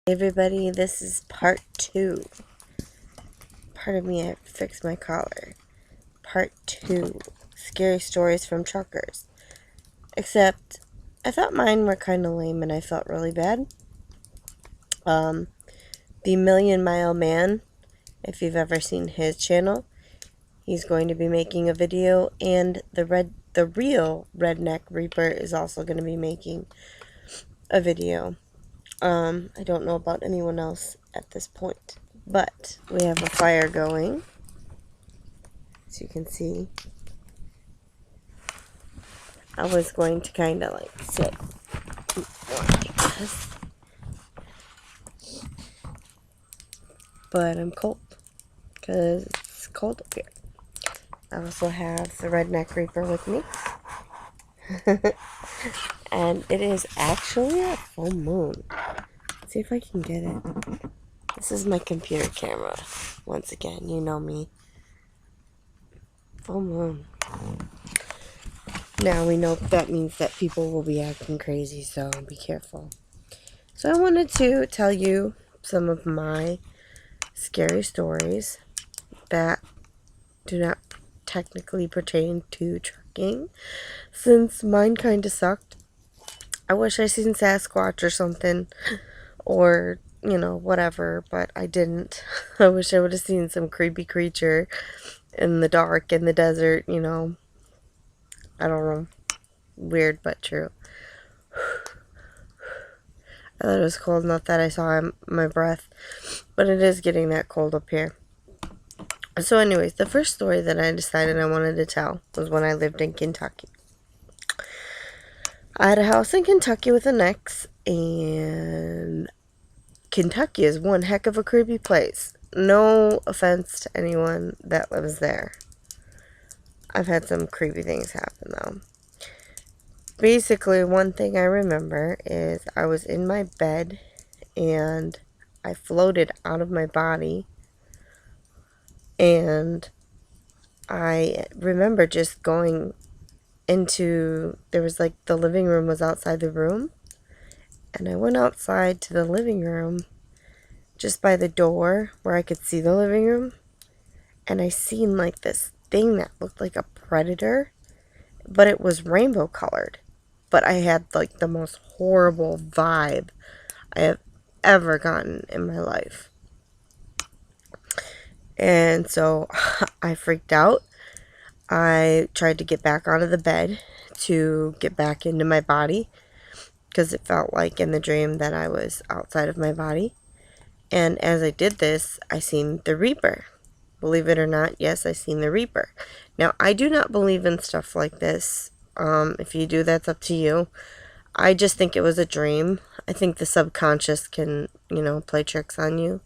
Hey everybody, this is part 2. Pardon me, I have to fix my collar. Part 2. Scary stories from truckers. Except, I thought mine were kind of lame and I felt really bad. The Million Mile Man, if you've ever seen his channel, he's going to be making a video, and the real Redneck Reaper is also going to be making a video. I don't know about anyone else at this point, but we have a fire going, as you can see. I was going to kind of like sit like this, but I'm cold because it's cold up here. I also have the Redneck Reaper with me. And it is actually a full moon. Let's see if I can get it. This is my computer camera. Once again, you know me. Full moon. Now we know that means that people will be acting crazy, so be careful. So I wanted to tell you some of my scary stories that do not technically pertain to trucking, since mine kind of sucked. I wish I seen Sasquatch or something, or, you know, whatever, but I didn't. I wish I would have seen some creepy creature in the dark, in the desert, you know. I don't know. Weird, but true. I thought it was cold, not that I saw my breath, but it is getting that cold up here. So anyways, the first story that I decided I wanted to tell was when I lived in Kentucky. I had a house in Kentucky with an ex, and Kentucky is one heck of a creepy place. No offense to anyone that lives there. I've had some creepy things happen, though. Basically, one thing I remember is I was in my bed, and I floated out of my body, and I remember just going into, there was like, the living room was outside the room, and I went outside to the living room just by the door where I could see the living room, and I seen like this thing that looked like a predator, but it was rainbow colored. But I had like the most horrible vibe I have ever gotten in my life. And so I freaked out. I tried to get back out of the bed to get back into my body, because it felt like in the dream that I was outside of my body. And as I did this, I seen the Reaper. Believe it or not, yes, I seen the Reaper. Now, I do not believe in stuff like this. If you do, that's up to you. I just think it was a dream. I think the subconscious can, you know, play tricks on you.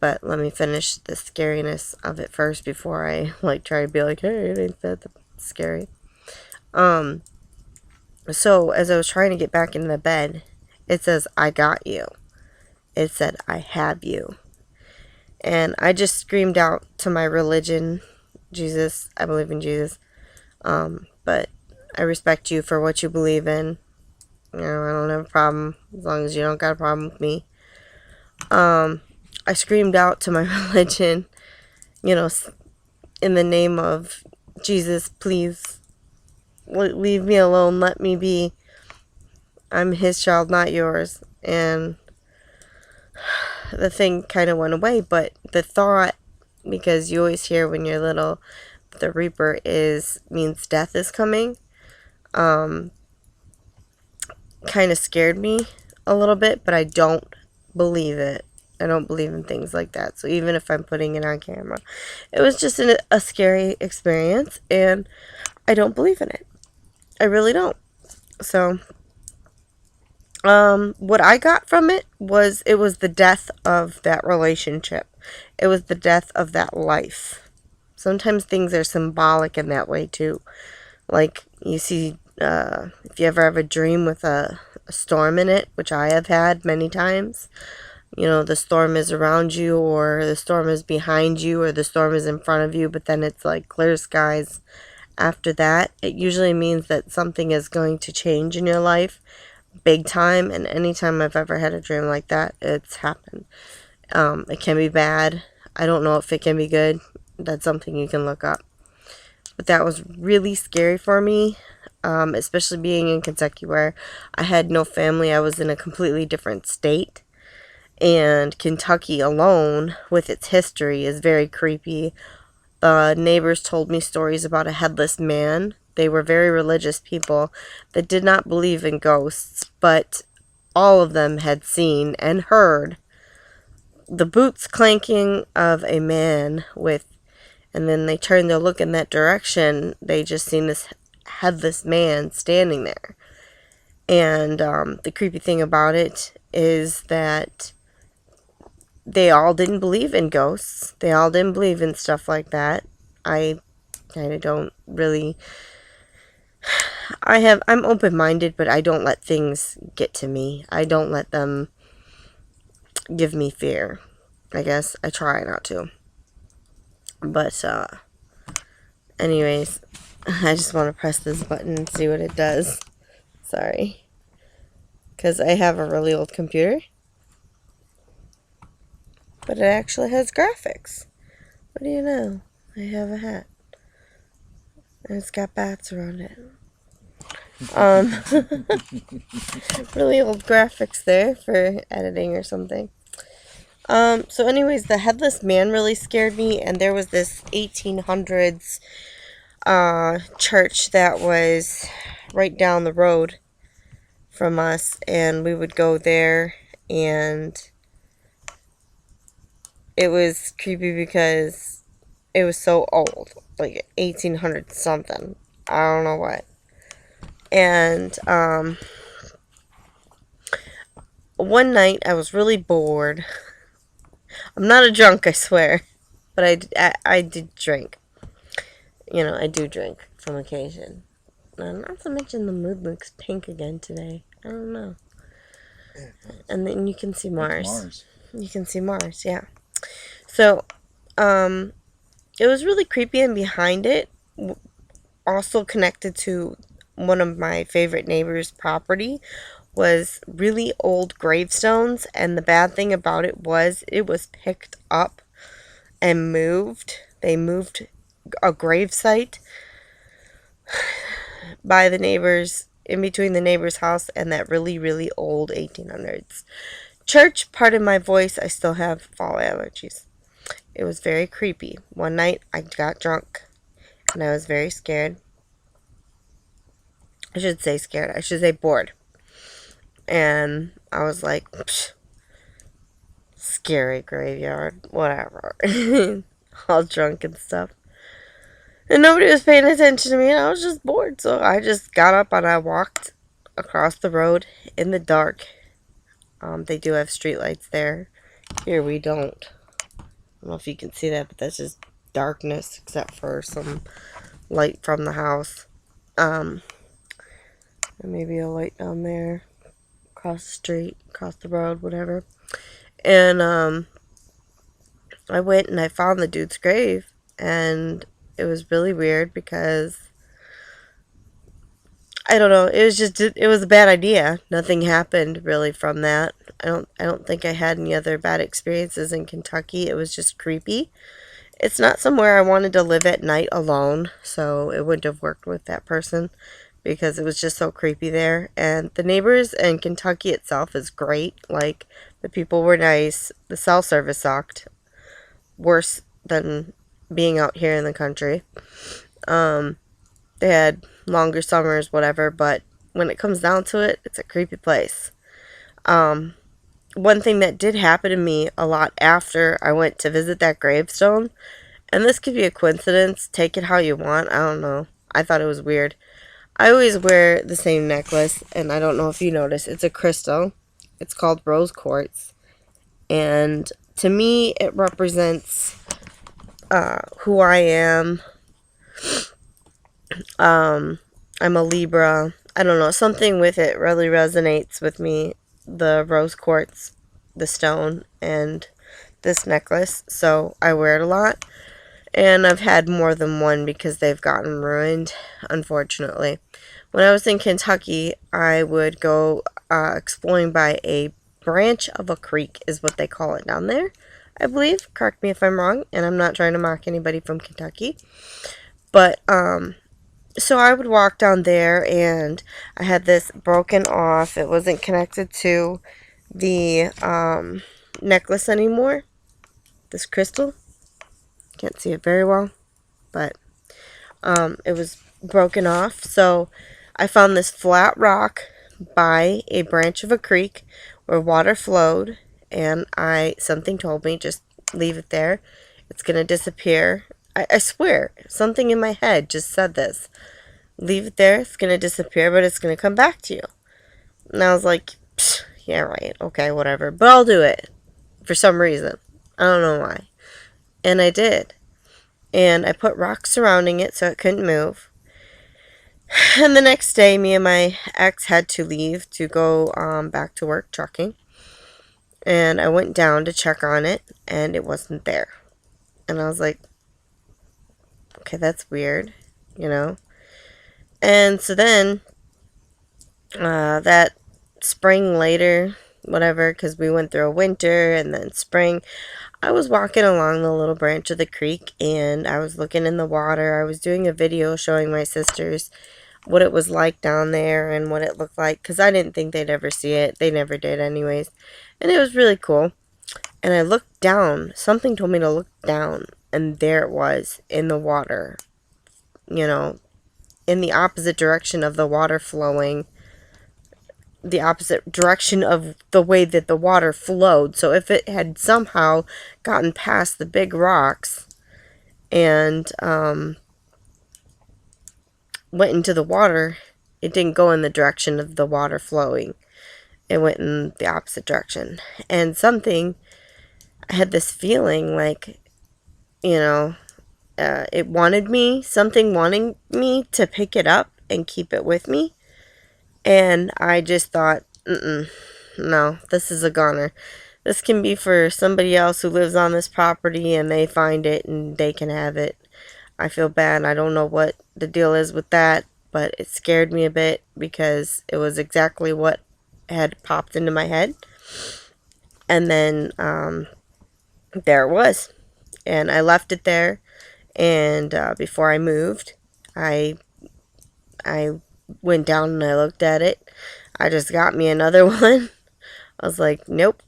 But let me finish the scariness of it first before I, like, try to be like, hey, it ain't that scary. So, as I was trying to get back into the bed, it says, I got you. It said, I have you. And I just screamed out to my religion, Jesus, I believe in Jesus. But I respect you for what you believe in. You know, I don't have a problem as long as you don't got a problem with me. I screamed out to my religion, you know, in the name of Jesus, please leave me alone, let me be. I'm his child, not yours. And the thing kind of went away, but the thought, because you always hear when you're little, the Reaper means death is coming, kind of scared me a little bit, but I don't believe it. I don't believe in things like that. So even if I'm putting it on camera, it was just a scary experience, and I don't believe in it. I really don't. So, what I got from it was the death of that relationship. It was the death of that life. Sometimes things are symbolic in that way too. Like, you see, if you ever have a dream with a storm in it, which I have had many times, you know, the storm is around you, or the storm is behind you, or the storm is in front of you, but then it's like clear skies after that. It usually means that something is going to change in your life, big time, and anytime I've ever had a dream like that, it's happened. It can be bad. I don't know if it can be good. That's something you can look up. But that was really scary for me, especially being in Kentucky where I had no family. I was in a completely different state. And Kentucky alone, with its history, is very creepy. The neighbors told me stories about a headless man. They were very religious people that did not believe in ghosts, but all of them had seen and heard the boots clanking of a man with, and then they turned to look in that direction. They just seen this headless man standing there. And the creepy thing about it is that they all didn't believe in ghosts. They all didn't believe in stuff like that. I kind of don't really. I'm open-minded, but I don't let things get to me. I don't let them give me fear. I guess I try not to. But anyways, I just want to press this button and see what it does. Sorry. Because I have a really old computer. But it actually has graphics. What do you know? I have a hat. And it's got bats around it. Really old graphics there for editing or something. So anyways, the headless man really scared me, and there was this 1800s church that was right down the road from us, and we would go there, and it was creepy because it was so old, like 1800 something. I don't know what. And one night I was really bored. I'm not a drunk, I swear, but I did drink. You know, I do drink from occasion. Not to mention the mood looks pink again today. I don't know. And then you can see Mars. You can see Mars, yeah. So, it was really creepy, and behind it, also connected to one of my favorite neighbors' property, was really old gravestones, and the bad thing about it was picked up and moved. They moved a gravesite by the neighbors, in between the neighbor's house and that really, really old 1800s church. Pardon my voice, I still have fall allergies. It was very creepy. One night I got drunk and I was very scared. I should say scared. I should say bored. And I was like, scary graveyard, whatever. All drunk and stuff. And nobody was paying attention to me, and I was just bored. So I just got up and I walked across the road in the dark. They do have streetlights there. Here we don't. I don't know if you can see that, but that's just darkness except for some light from the house. And maybe a light down there, across the street, across the road, whatever. And I went and I found the dude's grave, and it was really weird because I don't know, it was a bad idea. Nothing happened really from that. I don't think I had any other bad experiences in Kentucky. It was just creepy. It's not somewhere I wanted to live at night alone, so it wouldn't have worked with that person because it was just so creepy there. And the neighbors and Kentucky itself is great. Like, the people were nice. The cell service sucked. Worse than being out here in the country. They had longer summers, whatever, but when it comes down to it, it's a creepy place. One thing that did happen to me a lot after I went to visit that gravestone, and this could be a coincidence, take it how you want, I don't know. I thought it was weird. I always wear the same necklace, and I don't know if you noticed, it's a crystal. It's called rose quartz. And to me, it represents who I am. I'm a Libra. I don't know, something with it really resonates with me. The rose quartz, the stone, and this necklace. So I wear it a lot. And I've had more than one because they've gotten ruined, unfortunately. When I was in Kentucky, I would go exploring by a branch of a creek is what they call it down there, I believe. Correct me if I'm wrong, and I'm not trying to mock anybody from Kentucky. But, so I would walk down there, and I had this broken off. It wasn't connected to the necklace anymore. This crystal. Can't see it very well, but it was broken off. So I found this flat rock by a branch of a creek where water flowed, and something told me, just leave it there. It's going to disappear. I swear, something in my head just said this. Leave it there, it's going to disappear, but it's going to come back to you. And I was like, yeah, right, okay, whatever. But I'll do it for some reason. I don't know why. And I did. And I put rocks surrounding it so it couldn't move. And the next day, me and my ex had to leave to go back to work trucking. And I went down to check on it, and it wasn't there. And I was like, okay, that's weird, you know. And so then, that spring later, whatever, because we went through a winter and then spring, I was walking along the little branch of the creek, and I was looking in the water. I was doing a video showing my sisters what it was like down there and what it looked like, because I didn't think they'd ever see it. They never did anyways. And it was really cool. And I looked down. Something told me to look down, and there it was in the water, you know, in the opposite direction of the water flowing, the opposite direction of the way that the water flowed. So if it had somehow gotten past the big rocks and went into the water, it didn't go in the direction of the water flowing. It went in the opposite direction. And I had this feeling like, you know, it wanted me, something wanting me to pick it up and keep it with me. And I just thought, no, this is a goner. This can be for somebody else who lives on this property and they find it and they can have it. I feel bad. I don't know what the deal is with that, but it scared me a bit because it was exactly what had popped into my head. And then there it was. And I left it there. And before I moved, I went down and I looked at it. I just got me another one. I was like, nope.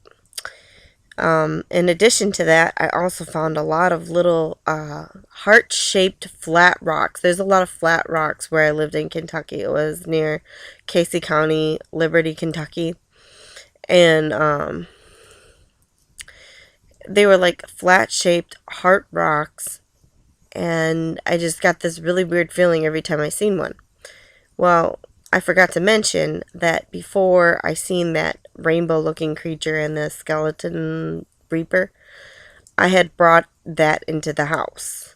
In addition to that, I also found a lot of little heart-shaped flat rocks. There's a lot of flat rocks where I lived in Kentucky. It was near Casey County, Liberty, Kentucky. And they were like flat-shaped heart rocks. And I just got this really weird feeling every time I seen one. Well, I forgot to mention that before I seen that rainbow-looking creature and the skeleton reaper, I had brought that into the house.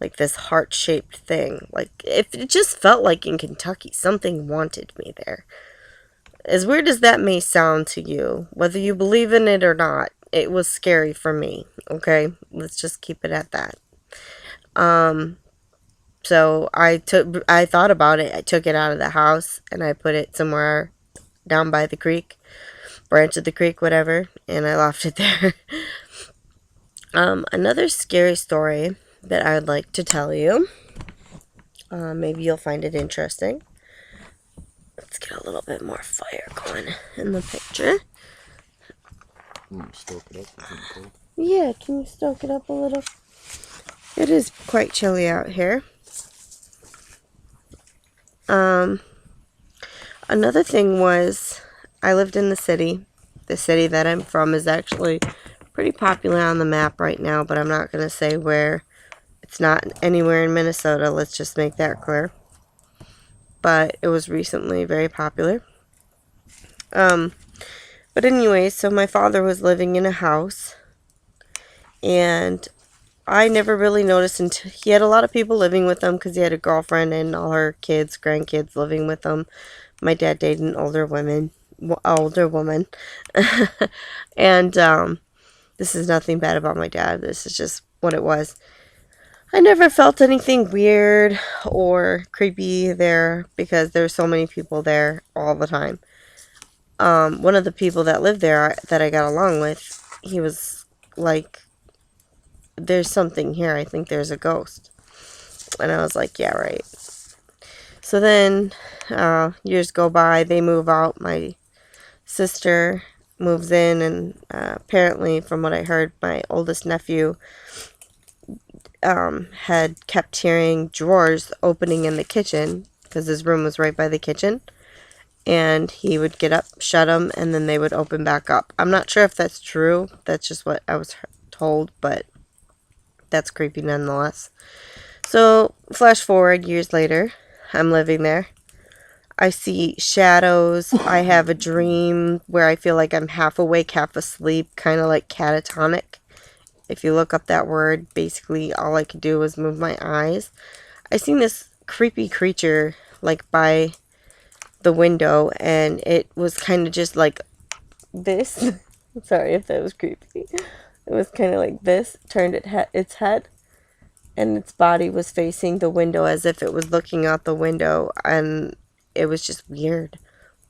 Like this heart-shaped thing. Like, if it just felt like in Kentucky, something wanted me there. As weird as that may sound to you, whether you believe in it or not, it was scary for me, okay? Let's just keep it at that. So I thought about it. I took it out of the house and I put it somewhere down by the creek, branch of the creek, whatever, and I left it there. Another scary story that I would like to tell you. Maybe you'll find it interesting. Let's get a little bit more fire going in the picture. Stoke it up. Yeah, can you stoke it up a little? It is quite chilly out here. Another thing was, I lived in the city. The city that I'm from is actually pretty popular on the map right now, but I'm not going to say where. It's not anywhere in Minnesota, let's just make that clear. But it was recently very popular. But anyway, so my father was living in a house, and I never really noticed until he had a lot of people living with him because he had a girlfriend and all her kids, grandkids living with him. My dad dated an older woman. And this is nothing bad about my dad. This is just what it was. I never felt anything weird or creepy there because there were so many people there all the time. one of the people that lived there that I got along with, he was like, there's something here. I think there's a ghost. And I was like, yeah, right. So then years go by. They move out. My sister moves in. And apparently, from what I heard, my oldest nephew had kept hearing drawers opening in the kitchen because his room was right by the kitchen. And he would get up, shut them, and then they would open back up. I'm not sure if that's true. That's just what I was told, but that's creepy nonetheless. So, flash forward years later, I'm living there. I see shadows. I have a dream where I feel like I'm half awake, half asleep, kind of like catatonic. If you look up that word, basically all I could do was move my eyes. I seen this creepy creature like by the window, and it was kind of just like this. Sorry if that was creepy. It was kind of like this, turned its head, and its body was facing the window as if it was looking out the window, and it was just weird.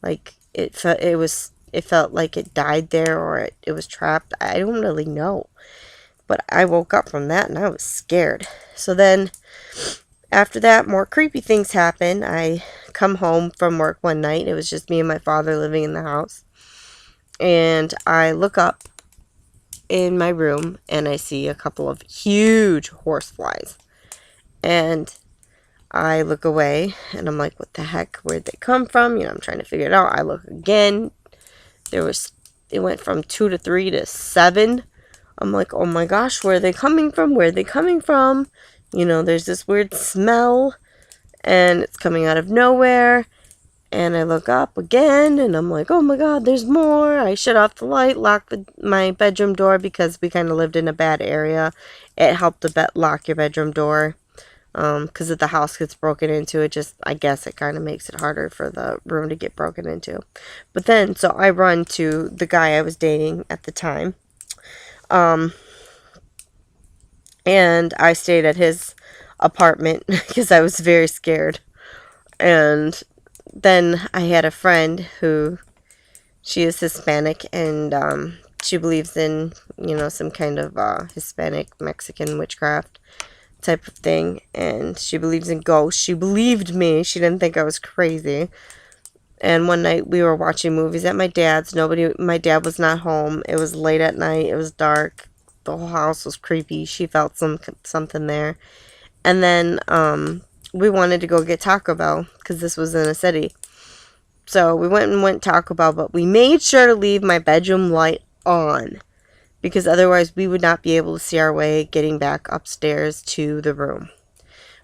Like it felt like it died there, or it was trapped. I don't really know. But I woke up from that and I was scared. So then after that, more creepy things happen. I come home from work one night. It was just me and my father living in the house. And I look up in my room and I see a couple of huge horseflies. And I look away and I'm like, what the heck? Where'd they come from? I'm trying to figure it out. I look again. It went from 2 to 3 to 7. I'm like, oh my gosh, where are they coming from? Where are they coming from? There's this weird smell, and it's coming out of nowhere. And I look up again, and I'm like, oh my god, there's more. I shut off the light, lock my bedroom door, because we kind of lived in a bad area. It helped to lock your bedroom door, because if the house gets broken into, I guess it kind of makes it harder for the room to get broken into. But then, so I run to the guy I was dating at the time. And I stayed at his apartment because I was very scared. And then I had a friend who, she is Hispanic, and she believes in, some kind of Hispanic Mexican witchcraft type of thing. And she believes in ghosts. She believed me. She didn't think I was crazy. And one night we were watching movies at my dad's. My dad was not home. It was late at night. It was dark. The whole house was creepy. She felt something there. And then we wanted to go get Taco Bell because this was in a city. So we went Taco Bell, but we made sure to leave my bedroom light on because otherwise we would not be able to see our way getting back upstairs to the room.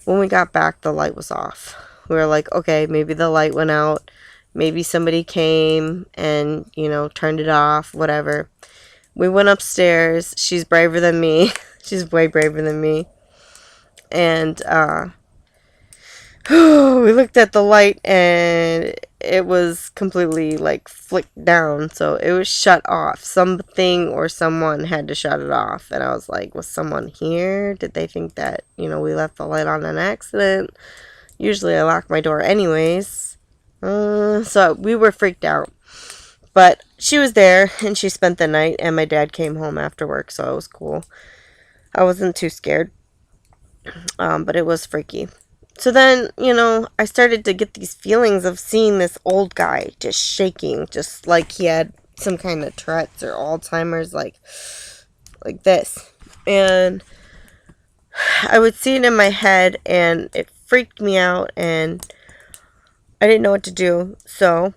When we got back, the light was off. We were like, okay, maybe the light went out. Maybe somebody came and, turned it off, whatever. We went upstairs. She's braver than me. She's way braver than me. And we looked at the light and it was completely flicked down. So it was shut off. Something or someone had to shut it off. And I was like, was someone here? Did they think that, we left the light on an accident? Usually I lock my door anyways. So we were freaked out. But she was there, and she spent the night, and my dad came home after work, so it was cool. I wasn't too scared, but it was freaky. So then, I started to get these feelings of seeing this old guy just shaking, just like he had some kind of Tourette's or Alzheimer's, like this. And I would see it in my head, and it freaked me out, and I didn't know what to do, so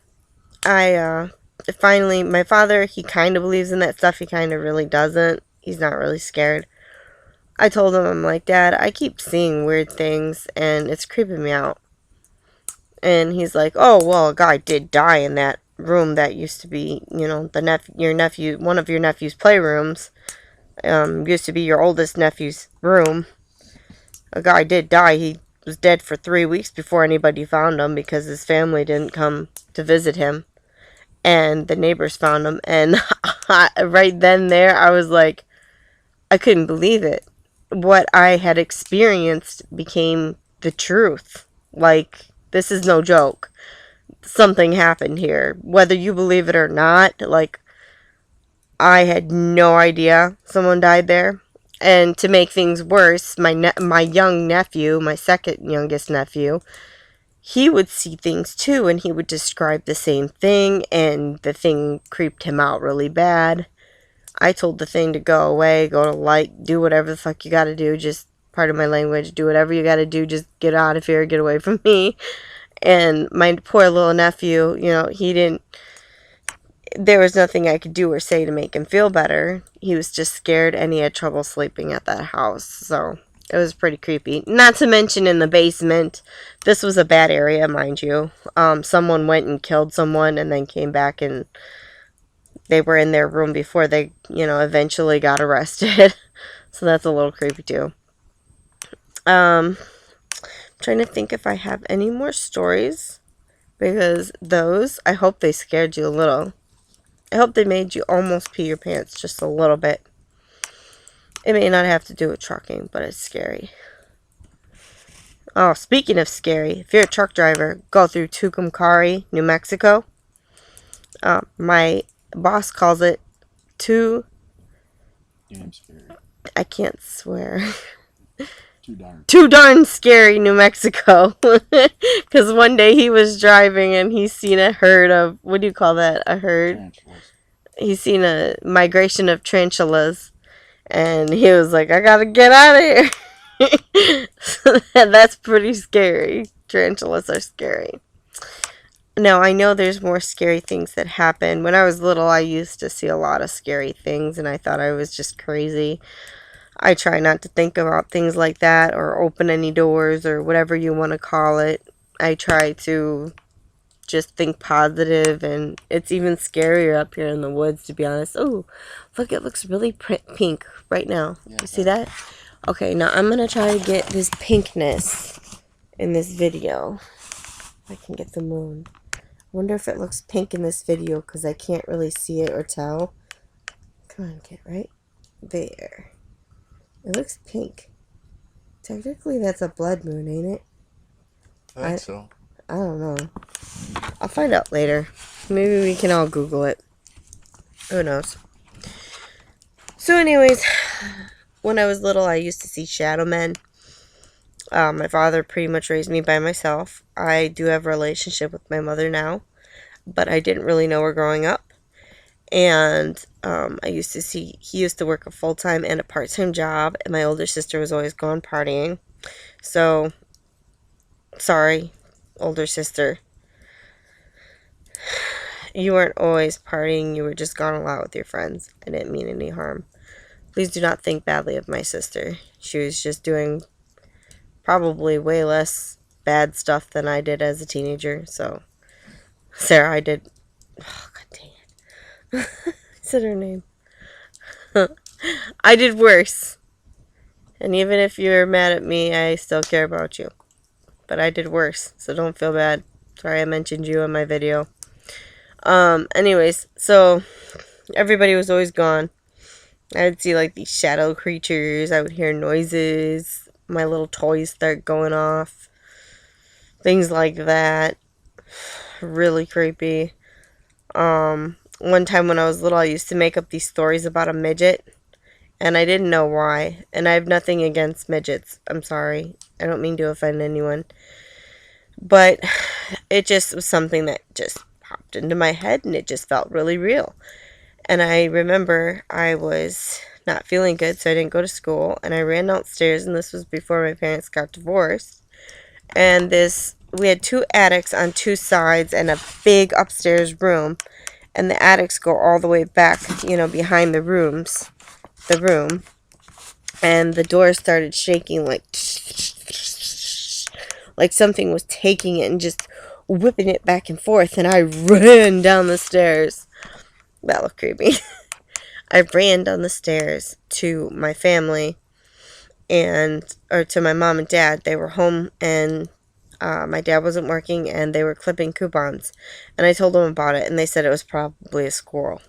finally, my father, he kind of believes in that stuff. He kind of really doesn't. He's not really scared. I told him, I'm like, Dad, I keep seeing weird things, and it's creeping me out. And he's like, oh, well, a guy did die in that room that used to be, one of your nephew's playrooms. Used to be your oldest nephew's room. A guy did die. He was dead for 3 weeks before anybody found him because his family didn't come to visit him. And the neighbors found him. And right then there, I was like, I couldn't believe it. What I had experienced became the truth. Like, this is no joke. something happened here. Whether you believe it or not, like, I had no idea someone died there. And to make things worse, my young nephew, my second youngest nephew, he would see things too, and he would describe the same thing, and the thing creeped him out really bad. I told the thing to go away, go to light, do whatever the fuck you gotta do, just, pardon my language, do whatever you gotta do, just get out of here, get away from me. And my poor little nephew, he didn't, there was nothing I could do or say to make him feel better. He was just scared, and he had trouble sleeping at that house. So it was pretty creepy. Not to mention in the basement. This was a bad area, mind you. Someone went and killed someone and then came back, and they were in their room before they, eventually got arrested. So that's a little creepy too. I'm trying to think if I have any more stories. Because those, I hope they scared you a little. I hope they made you almost pee your pants just a little bit. It may not have to do with trucking, but it's scary. Oh, speaking of scary, if you're a truck driver, go through Tucumcari, New Mexico. My boss calls it damn scary. I can't swear. Too darn scary, New Mexico. Because one day he was driving and he's seen a herd of, what do you call that? A herd? Tarantulas. He's seen a migration of tarantulas. And he was like, I gotta get out of here. And that's pretty scary. Tarantulas are scary. Now, I know there's more scary things that happen. When I was little, I used to see a lot of scary things, and I thought I was just crazy. I try not to think about things like that or open any doors or whatever you want to call it. I try to just think positive, and it's even scarier up here in the woods, to be honest. Oh, look, it looks really pink right now. Yeah, you see that? Okay, now I'm going to try to get this pinkness in this video. If I can get the moon. I wonder if it looks pink in this video because I can't really see it or tell. Come on, get right there. It looks pink. Technically, that's a blood moon, ain't it? I think so. I don't know. I'll find out later. Maybe we can all Google it. Who knows? So anyways, when I was little, I used to see shadow men. My father pretty much raised me by myself. I do have a relationship with my mother now, but I didn't really know her growing up. And I used to see, he used to work a full-time and a part-time job, and my older sister was always gone partying. So, sorry, older sister. You weren't always partying, you were just gone a lot with your friends. I didn't mean any harm. Please do not think badly of my sister. She was just doing probably way less bad stuff than I did as a teenager. So, Sarah, I did... Oh, god dang it. I said her name. I did worse. And even if you're mad at me, I still care about you. But I did worse, so don't feel bad. Sorry I mentioned you in my video. Anyways, so everybody was always gone. I would see like these shadow creatures. I would hear noises. My little toys start going off. Things like that. Really creepy. One time when I was little, I used to make up these stories about a midget. And I didn't know why. And I have nothing against midgets. I'm sorry. I don't mean to offend anyone. But it just was something that just popped into my head, and it just felt really real. And I remember I was not feeling good, so I didn't go to school. And I ran downstairs, and this was before my parents got divorced. And we had 2 attics on 2 sides and a big upstairs room. And the attics go all the way back, behind the room. And the door started shaking like something was taking it and just whipping it back and forth. And I ran down the stairs. That looked creepy. I ran down the stairs to my family, or to my mom and dad. They were home, and my dad wasn't working, and they were clipping coupons. And I told them about it, and they said it was probably a squirrel.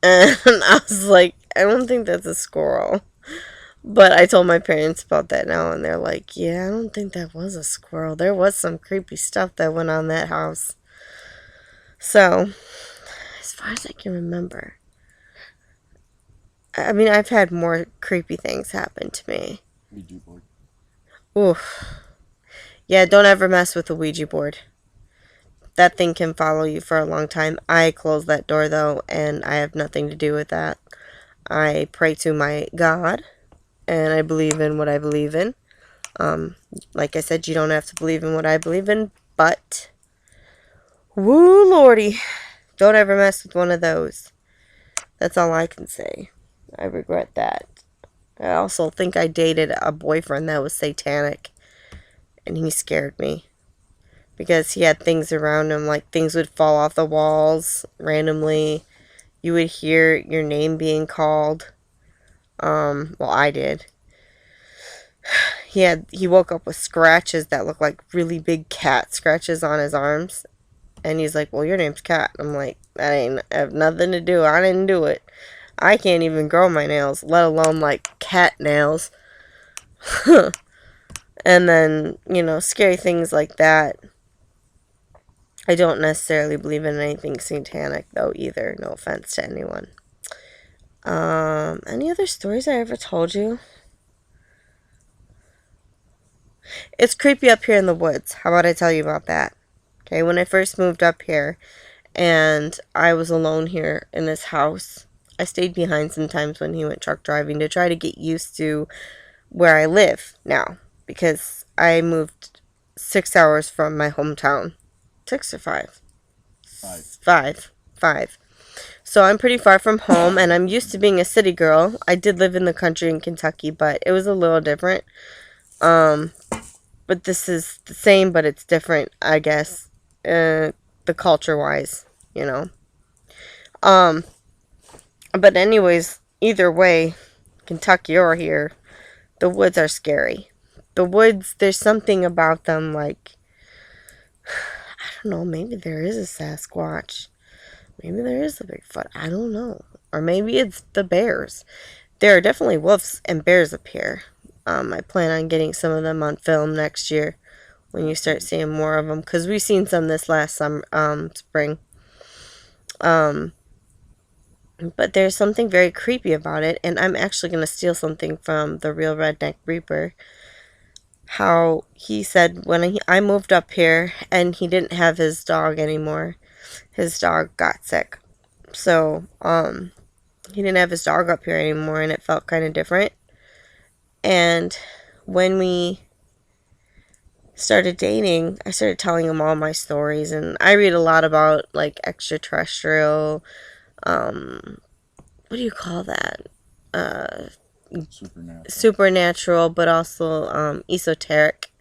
And I was like, I don't think that's a squirrel. But I told my parents about that now, and they're like, yeah, I don't think that was a squirrel. There was some creepy stuff that went on that house. So, as far as I can remember, I mean, I've had more creepy things happen to me. Ouija board. Oof. Yeah, don't ever mess with the Ouija board. That thing can follow you for a long time. I close that door, though, and I have nothing to do with that. I pray to my God, and I believe in what I believe in. Like I said, you don't have to believe in what I believe in, but woo lordy, don't ever mess with one of those. That's all I can say. I regret that. I also think I dated a boyfriend that was satanic, and he scared me because he had things around him, like things would fall off the walls randomly. You would hear your name being called. Well, I did. He woke up with scratches that looked like really big cat scratches on his arms. And he's like, well, your name's Cat. I'm like, that ain't have nothing to do. I didn't do it. I can't even grow my nails, let alone like cat nails. And then, scary things like that. I don't necessarily believe in anything satanic though either. No offense to anyone. Any other stories I ever told you? It's creepy up here in the woods. How about I tell you about that? Okay, when I first moved up here and I was alone here in this house, I stayed behind sometimes when he went truck driving to try to get used to where I live now, because I moved 6 hours from my hometown. 6 or 5? 5. 5. So I'm pretty far from home, and I'm used to being a city girl. I did live in the country in Kentucky, but it was a little different. But this is the same, but it's different, I guess. The culture-wise, But anyways, either way, Kentucky or here, the woods are scary. The woods, there's something about them like, I don't know, maybe there is a Sasquatch. Maybe there is a Bigfoot. I don't know. Or maybe it's the bears. There are definitely wolves and bears up here. I plan on getting some of them on film next year when you start seeing more of them. Because we've seen some this last spring. But there's something very creepy about it. And I'm actually going to steal something from the Real Redneck Reaper. How he said when I moved up here and he didn't have his dog anymore. His dog got sick. So, he didn't have his dog up here anymore and it felt kind of different. And when we started dating, I started telling him all my stories, and I read a lot about like extraterrestrial, what do you call that? Supernatural, but also esoteric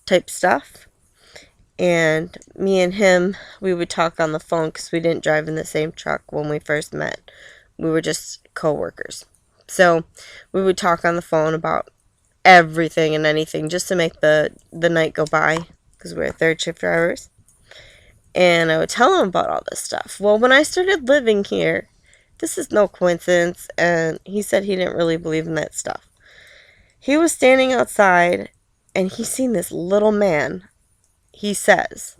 type stuff. And me and him, we would talk on the phone because we didn't drive in the same truck when we first met. We were just co-workers. So we would talk on the phone about everything and anything just to make the night go by because we're third shift drivers. And I would tell him about all this stuff. Well, when I started living here, this is no coincidence, and he said he didn't really believe in that stuff. He was standing outside and he seen this little man, he says.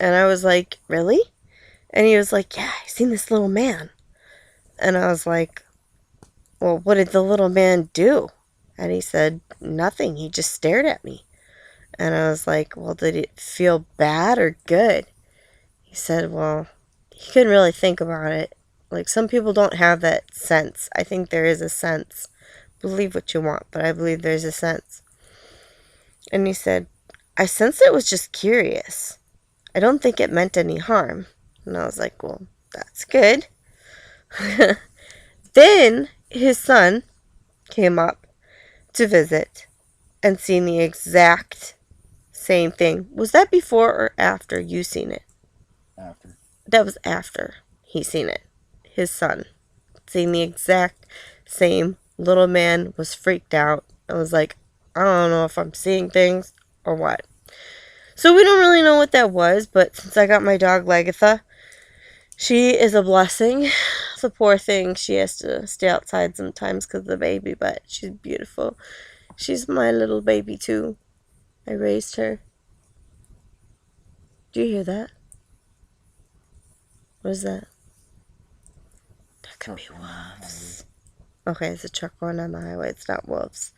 And I was like, really? And he was like, yeah, I seen this little man. And I was like, well, what did the little man do? And he said, nothing. He just stared at me. And I was like, well, did it feel bad or good? He said, well, he couldn't really think about it. Like, some people don't have that sense. I think there is a sense. Believe what you want, but I believe there's a sense. And he said, I sensed it was just curious. I don't think it meant any harm. And I was like, well, that's good. Then his son came up to visit and seen the exact same thing. Was that before or after you seen it? After. That was after he seen it. His son seen the exact same. Little man was freaked out. I was like, I don't know if I'm seeing things or what. So we don't really know what that was, but since I got my dog Lagatha, she is a blessing. the poor thing. She has to stay outside sometimes because of the baby, but she's beautiful. She's my little baby too. I raised her. Do you hear that? What is that? That could be wolves. Okay, it's a truck going on the highway. It's not wolves.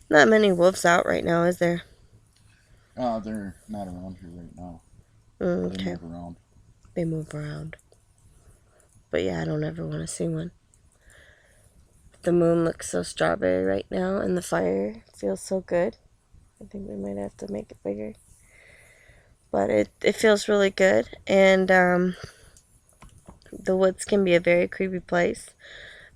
Not many wolves out right now, is there? They're not around here right now. Okay. They move around. They move around. But yeah, I don't ever want to see one. The moon looks so strawberry right now, and the fire feels so good. I think we might have to make it bigger. But it feels really good, and the woods can be a very creepy place.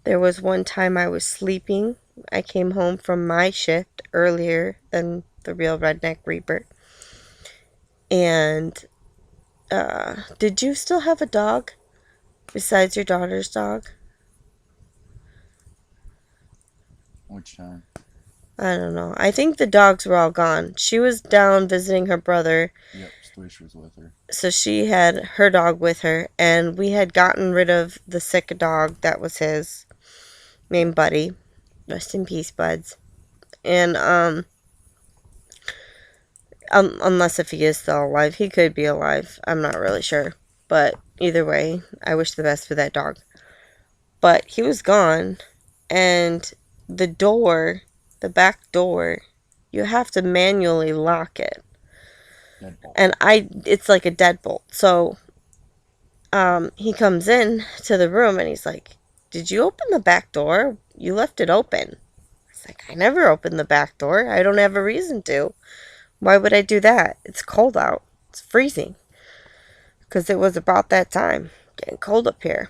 There was one time I was sleeping. I came home from my shift earlier than the real Redneck Reaper. And did you still have a dog besides your daughter's dog? Which time? I don't know. I think the dogs were all gone. She was down visiting her brother. Yep, Swish was with her. So she had her dog with her, and we had gotten rid of the sick dog that was his, named Buddy. Rest in peace, buds. And unless if he is still alive, he could be alive. I'm not really sure, but either way, I wish the best for that dog. But he was gone, and the door, the back door, you have to manually lock it. Deadbolt. And it's like a deadbolt. So he comes in to the room and he's like, "Did you open the back door? You left it open." It's like, "I never opened the back door. I don't have a reason to. Why would I do that? It's cold out. It's freezing." Because it was about that time, getting cold up here.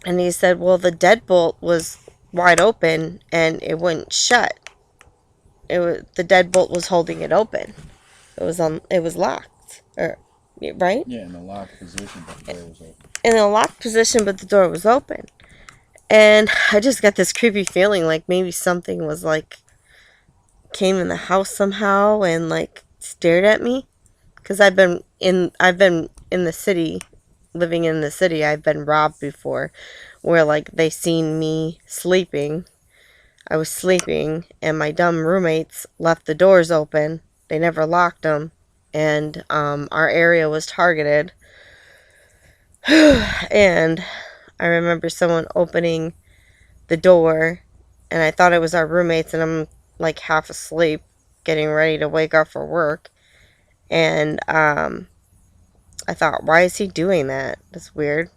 And he said, "Well, the deadbolt was wide open and it wouldn't shut. The deadbolt was holding it open. It was locked, right? Yeah, in the locked position, but the door was open. In a locked position, but the door was open." And I just got this creepy feeling like maybe something was like came in the house somehow and like stared at me, because I've been in the city, living in the city. I've been robbed before, where like they seen me sleeping. I was sleeping, and my dumb roommates left the doors open. They never locked them, and our area was targeted. And I remember someone opening the door, and I thought it was our roommates, and I'm like half asleep, getting ready to wake up for work. And I thought, why is he doing that? That's weird.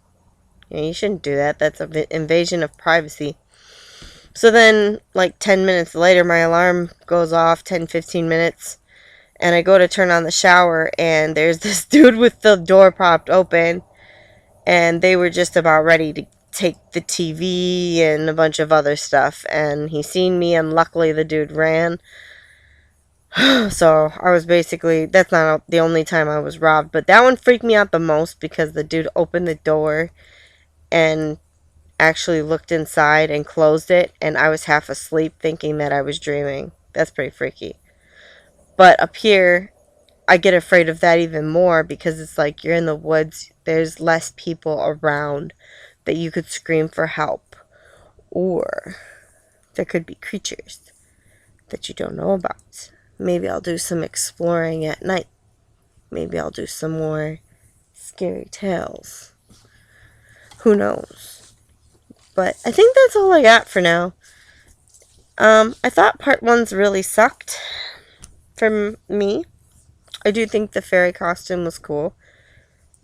You shouldn't do that. That's an invasion of privacy. So then, like 10 minutes later, my alarm goes off, 10-15 minutes, and I go to turn on the shower, and there's this dude with the door propped open, and they were just about ready to take the TV and a bunch of other stuff, and he seen me, and luckily the dude ran. So I was basically, that's not the only time I was robbed, but that one freaked me out the most because the dude opened the door and actually looked inside and closed it, and I was half asleep thinking that I was dreaming. That's pretty freaky. But up here, I get afraid of that even more because it's like you're in the woods, there's less people around that you could scream for help, or there could be creatures that you don't know about. Maybe I'll do some exploring at night. Maybe I'll do some more scary tales. Who knows? But I think that's all I got for now. I thought part 1's really sucked for me. I do think the fairy costume was cool.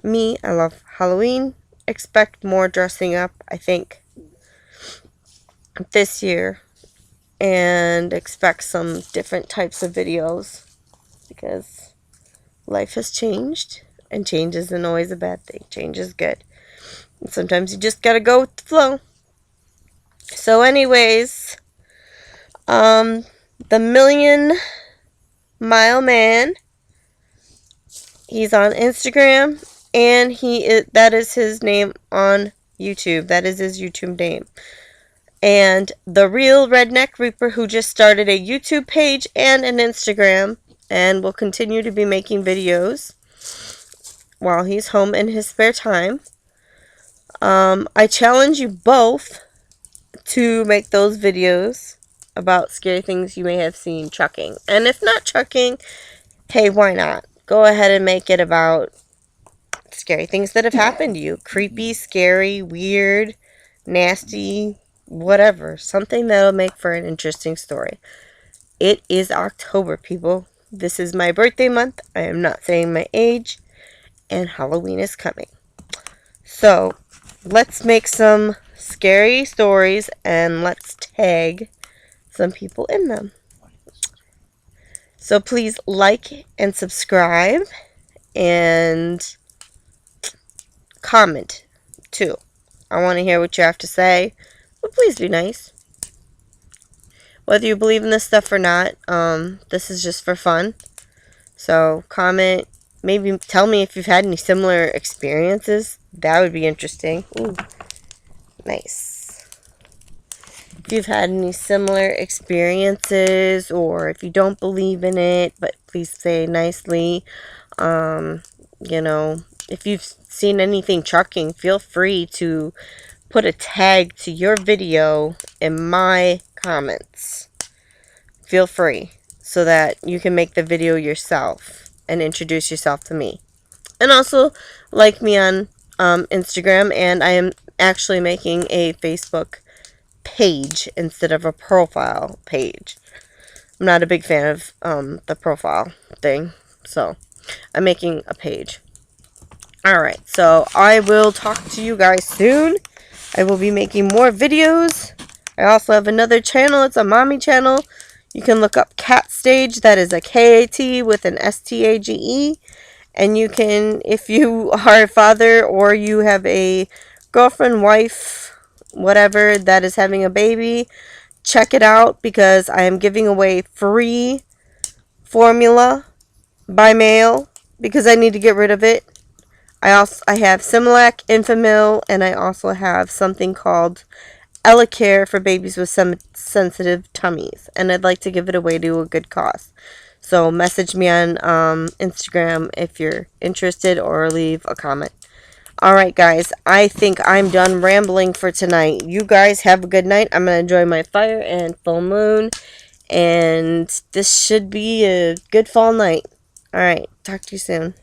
Me, I love Halloween. Expect more dressing up, I think, this year. And expect some different types of videos. Because life has changed. And change isn't always a bad thing. Change is good. And sometimes you just gotta go with the flow. So anyways, the Million Mile Man, he's on Instagram, and that is his name on YouTube. That is his YouTube name. And the Real Redneck Reaper, who just started a YouTube page and an Instagram, and will continue to be making videos while he's home in his spare time. I challenge you both to make those videos about scary things you may have seen trucking. And if not trucking, hey, why not? Go ahead and make it about scary things that have happened to you. Creepy, scary, weird, nasty, whatever. Something that'll make for an interesting story. It is October, people. This is my birthday month. I am not saying my age. And Halloween is coming. So, let's make some scary stories and let's tag some people in them. So please like and subscribe and comment too. I want to hear what you have to say, but please be nice. Whether you believe in this stuff or not, this is just for fun. So comment, maybe tell me if you've had any similar experiences. That would be interesting. Ooh, nice. If you've had any similar experiences or if you don't believe in it, but please say nicely. You know, if you've seen anything trucking, feel free to put a tag to your video in my comments. Feel free so that you can make the video yourself and introduce yourself to me. And also like me on Instagram, and I am actually making a Facebook page instead of a profile page. I'm not a big fan of the profile thing, so I'm making a page. Alright, so I will talk to you guys soon. I will be making more videos. I also have another channel. It's a mommy channel. You can look up Cat Stage. That is a K-A-T with an S-T-A-G-E. And you can, if you are a father or you have a girlfriend, wife, whatever, that is having a baby, check it out because I am giving away free formula by mail because I need to get rid of it. I have Similac, Infamil, and I also have something called Elecare for babies with some sensitive tummies, and I'd like to give it away to a good cause. So message me on Instagram if you're interested or leave a comment. Alright guys, I think I'm done rambling for tonight. You guys have a good night. I'm going to enjoy my fire and full moon, and this should be a good fall night. Alright, talk to you soon.